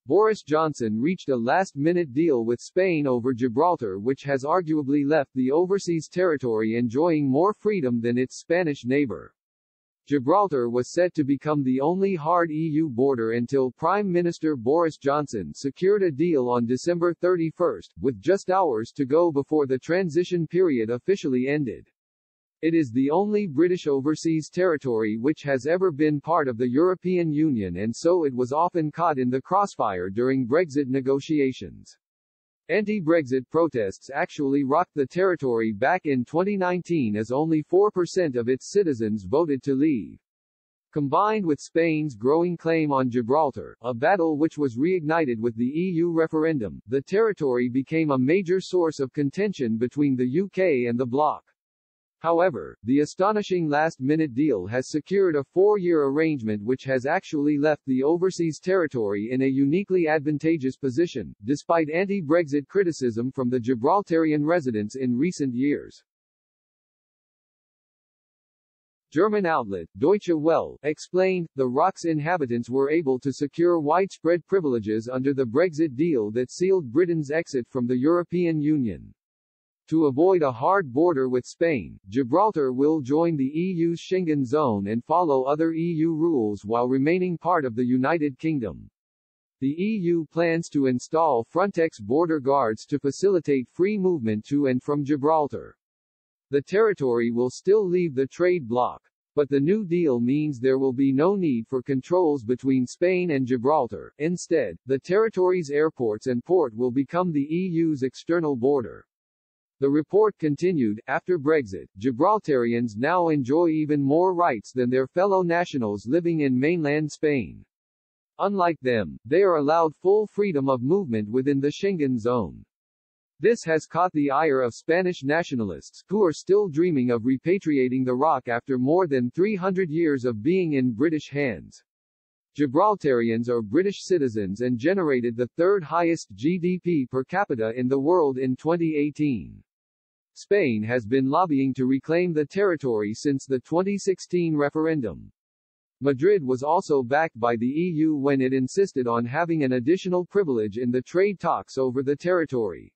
Boris Johnson reached a last-minute deal with Spain over Gibraltar, which has arguably left the overseas territory enjoying more freedom than its Spanish neighbor. Gibraltar was set to become the only hard EU border until Prime Minister Boris Johnson secured a deal on December 31, with just hours to go before the transition period officially ended. It is the only British overseas territory which has ever been part of the European Union, and so it was often caught in the crossfire during Brexit negotiations. Anti-Brexit protests actually rocked the territory back in 2019 as only 4% of its citizens voted to leave. Combined with Spain's growing claim on Gibraltar, a battle which was reignited with the EU referendum, the territory became a major source of contention between the UK and the bloc. However, the astonishing last-minute deal has secured a 4-year arrangement which has actually left the overseas territory in a uniquely advantageous position, despite anti-Brexit criticism from the Gibraltarian residents in recent years. German outlet, Deutsche Welle, explained, the ROC's inhabitants were able to secure widespread privileges under the Brexit deal that sealed Britain's exit from the European Union. To avoid a hard border with Spain, Gibraltar will join the EU's Schengen zone and follow other EU rules while remaining part of the United Kingdom. The EU plans to install Frontex border guards to facilitate free movement to and from Gibraltar. The territory will still leave the trade bloc, but the new deal means there will be no need for controls between Spain and Gibraltar. Instead, the territory's airports and port will become the EU's external border. The report continued, after Brexit, Gibraltarians now enjoy even more rights than their fellow nationals living in mainland Spain. Unlike them, they are allowed full freedom of movement within the Schengen zone. This has caught the ire of Spanish nationalists, who are still dreaming of repatriating the ROC after more than 300 years of being in British hands. Gibraltarians are British citizens and generated the third highest GDP per capita in the world in 2018. Spain has been lobbying to reclaim the territory since the 2016 referendum. Madrid was also backed by the EU when it insisted on having an additional privilege in the trade talks over the territory.